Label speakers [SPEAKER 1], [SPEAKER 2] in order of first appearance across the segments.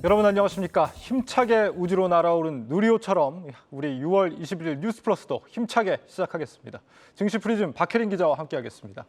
[SPEAKER 1] 여러분 안녕하십니까? 힘차게 우주로 날아오른 누리호처럼 우리 6월 21일 뉴스플러스도 힘차게 시작하겠습니다. 증시 프리즘 박혜린 기자와 함께하겠습니다.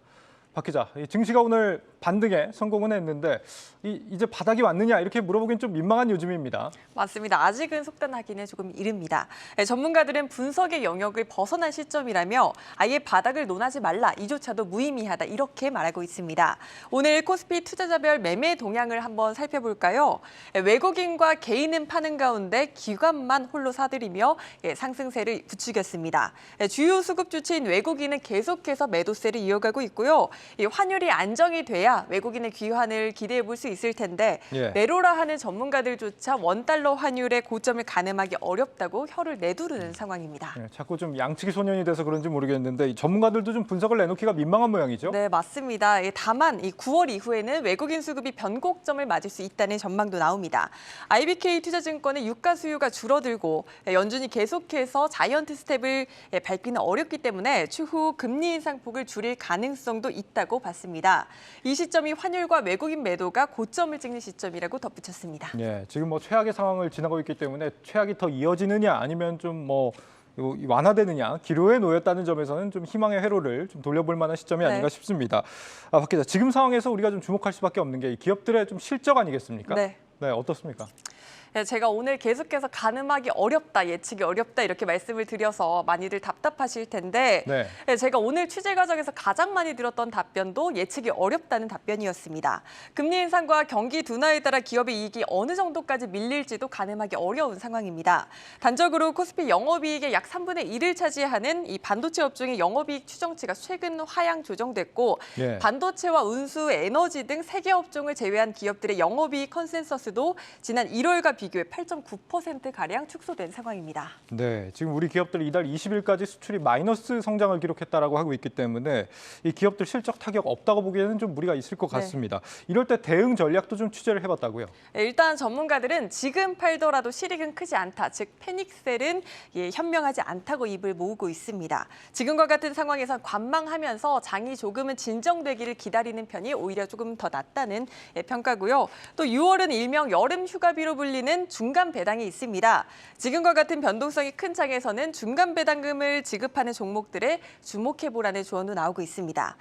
[SPEAKER 1] 박 기자, 이 증시가 오늘 반등에 성공은 했는데 이제 바닥이 왔느냐 이렇게 물어보긴 좀 민망한 요즘입니다.
[SPEAKER 2] 맞습니다. 아직은 속단하기는 조금 이릅니다. 전문가들은 분석의 영역을 벗어난 시점이라며 아예 바닥을 논하지 말라, 이조차도 무의미하다 이렇게 말하고 있습니다. 오늘 코스피 투자자별 매매 동향을 한번 살펴볼까요? 외국인과 개인은 파는 가운데 기관만 홀로 사들이며 상승세를 부추겼습니다. 주요 수급 주체인 외국인은 계속해서 매도세를 이어가고 있고요. 이 환율이 안정이 돼야 외국인의 귀환을 기대해 볼 수 있을 텐데 내로라 하는 전문가들조차 원달러 환율의 고점을 가늠하기 어렵다고 혀를 내두르는 상황입니다.
[SPEAKER 1] 자꾸 좀 양치기 소년이 돼서 그런지 모르겠는데 전문가들도 좀 분석을 내놓기가 민망한 모양이죠?
[SPEAKER 2] 네, 맞습니다. 다만 이 9월 이후에는 외국인 수급이 변곡점을 맞을 수 있다는 전망도 나옵니다. IBK 투자증권의 유가 수요가 줄어들고 연준이 계속해서 자이언트 스텝을 밟기는 어렵기 때문에 추후 금리 인상폭을 줄일 가능성도 있다고 봤습니다. 이 시점이 환율과 외국인 매도가 고점을 찍는 시점이라고 덧붙였습니다.
[SPEAKER 1] 지금 뭐 최악의 상황을 지나고 있기 때문에 최악이 더 이어지느냐 아니면 좀 완화되느냐 기로에 놓였다는 점에서는 좀 희망의 회로를 좀 돌려볼 만한 시점이 아닌가 싶습니다. 박 기자, 지금 상황에서 우리가 좀 주목할 수밖에 없는 게 기업들의 좀 실적 아니겠습니까?
[SPEAKER 2] 네,
[SPEAKER 1] 어떻습니까?
[SPEAKER 2] 제가 오늘 계속해서 가늠하기 어렵다, 예측이 어렵다 이렇게 말씀을 드려서 많이들 답답하실 텐데 제가 오늘 취재 과정에서 가장 많이 들었던 답변도 예측이 어렵다는 답변이었습니다. 금리 인상과 경기 둔화에 따라 기업의 이익이 어느 정도까지 밀릴지도 가늠하기 어려운 상황입니다. 단적으로 코스피 영업이익의 약 3분의 1을 차지하는 이 반도체 업종의 영업이익 추정치가 최근 하향 조정됐고 반도체와 운수, 에너지 등 3개 업종을 제외한 기업들의 영업이익 컨센서스도 지난 1월과 비교해 8.9%가량 축소된 상황입니다.
[SPEAKER 1] 지금 우리 기업들이 이달 20일까지 수출이 마이너스 성장을 기록했다라고 하고 있기 때문에 이 기업들 실적 타격 없다고 보기에는 좀 무리가 있을 것 같습니다. 이럴 때 대응 전략도 좀 취재를 해봤다고요?
[SPEAKER 2] 일단 전문가들은 지금 팔더라도 실익은 크지 않다, 즉 패닉셀은 현명하지 않다고 입을 모으고 있습니다. 지금과 같은 상황에서 관망하면서 장이 조금은 진정되기를 기다리는 편이 오히려 조금 더 낫다는 평가고요. 또 6월은 일명 여름 휴가비로 불리는 중간 배당이 있습니다. 지금과 같은 변동성이 큰 장에서는 중간 배당금을 지급하는 종목들에 주목해보라는 조언도 나오고 있습니다.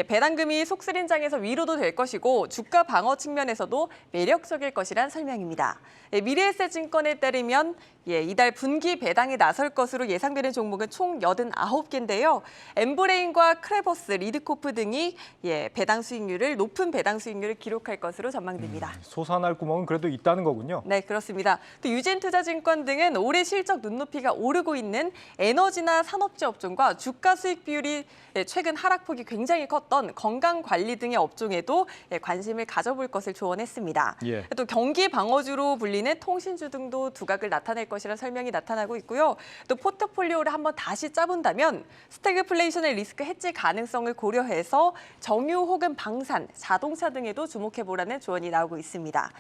[SPEAKER 2] 배당금이 속쓰린 장에서 위로도 될 것이고 주가 방어 측면에서도 매력적일 것이란 설명입니다. 미래에셋증권에 따르면 이달 분기 배당에 나설 것으로 예상되는 종목은 총 89개인데요. 엠브레인과 크레버스, 리드코프 등이 높은 배당 수익률을 기록할 것으로 전망됩니다.
[SPEAKER 1] 솟아날 구멍은 그래도 있다는 거군요.
[SPEAKER 2] 네, 그렇습니다. 또 유진투자증권 등은 올해 실적 눈높이가 오르고 있는 에너지나 산업재 업종과 주가 수익 비율이 최근 하락폭이 굉장히 컸던 건강관리 등의 업종에도 관심을 가져볼 것을 조언했습니다. 또 경기 방어주로 불리는 통신주 등도 두각을 나타낼 것이라는 설명이 나타나고 있고요. 또 포트폴리오를 한번 다시 짜본다면 스태그플레이션의 리스크 해지 가능성을 고려해서 정유 혹은 방산, 자동차 등에도 주목해보라는 조언이 나오고 있습니다.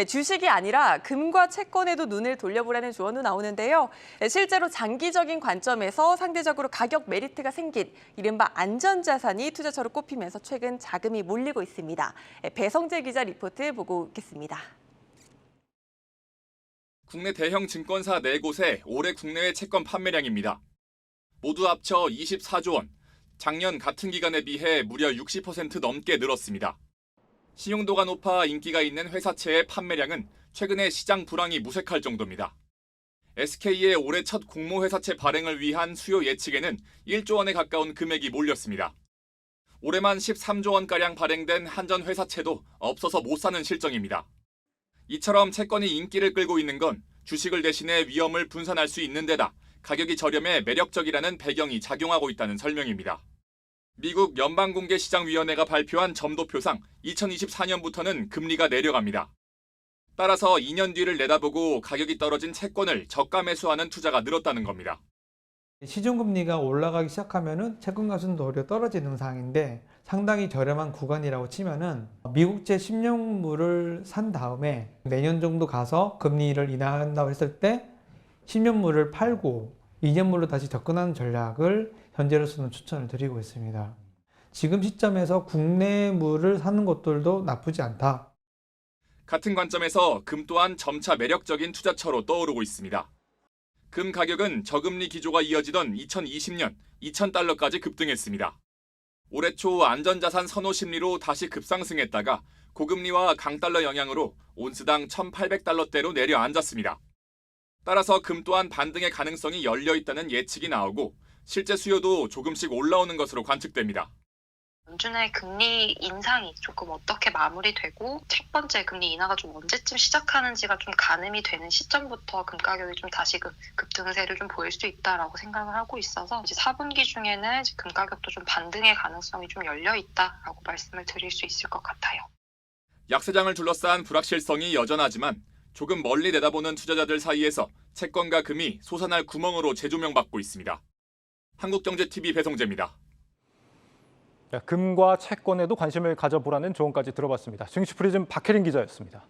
[SPEAKER 2] 주식이 아니라 금과 채권에도 눈을 돌려보라는 조언도 나오는데요. 실제로 장기적인 관점에서 상대적으로 가격 메리트가 생긴 이른바 안전자산이 투자처로 꼽히면서 최근 자금이 몰리고 있습니다. 배성재 기자 리포트 보고 오겠습니다.
[SPEAKER 3] 국내 대형 증권사 4곳의 올해 국내외 채권 판매량입니다. 모두 합쳐 24조 원, 작년 같은 기간에 비해 무려 60% 넘게 늘었습니다. 신용도가 높아 인기가 있는 회사채의 판매량은 최근에 시장 불황이 무색할 정도입니다. SK의 올해 첫 공모회사채 발행을 위한 수요 예측에는 1조 원에 가까운 금액이 몰렸습니다. 올해만 13조 원가량 발행된 한전 회사채도 없어서 못 사는 실정입니다. 이처럼 채권이 인기를 끌고 있는 건 주식을 대신해 위험을 분산할 수 있는 데다 가격이 저렴해 매력적이라는 배경이 작용하고 있다는 설명입니다. 미국 연방공개시장위원회가 발표한 점도표상 2024년부터는 금리가 내려갑니다. 따라서 2년 뒤를 내다보고 가격이 떨어진 채권을 저가 매수하는 투자가 늘었다는 겁니다.
[SPEAKER 4] 시중금리가 올라가기 시작하면은 채권 가격은 오히려 떨어지는 상황인데 상당히 저렴한 구간이라고 치면은 미국제 10년물을 산 다음에 내년 정도 가서 금리를 인하한다고 했을 때 10년물을 팔고 2년물로 다시 접근하는 전략을 현재로서는 추천을 드리고 있습니다. 지금 시점에서 국내물을 사는 것들도 나쁘지 않다.
[SPEAKER 3] 같은 관점에서 금 또한 점차 매력적인 투자처로 떠오르고 있습니다. 금 가격은 저금리 기조가 이어지던 2020년 2,000달러까지 급등했습니다. 올해 초 안전자산 선호 심리로 다시 급상승했다가 고금리와 강달러 영향으로 온스당 1,800달러대로 내려앉았습니다. 따라서 금 또한 반등의 가능성이 열려 있다는 예측이 나오고 실제 수요도 조금씩 올라오는 것으로 관측됩니다.
[SPEAKER 5] 연준의 금리 인상이 조금 어떻게 마무리되고 첫 번째 금리 인하가 좀 언제쯤 시작하는지가 좀 가늠이 되는 시점부터 금 가격이 좀 다시 급등세를 좀 보일 수 있다라고 생각을 하고 있어서 이제 4분기 중에는 이제 금 가격도 좀 반등의 가능성이 좀 열려 있다라고 말씀을 드릴 수 있을 것 같아요.
[SPEAKER 3] 약세장을 둘러싼 불확실성이 여전하지만 조금 멀리 내다보는 투자자들 사이에서 채권과 금이 솟아날 구멍으로 재조명받고 있습니다. 한국경제TV 배성재입니다.
[SPEAKER 1] 금과 채권에도 관심을 가져보라는 조언까지 들어봤습니다. 증시프리즘 박혜린 기자였습니다.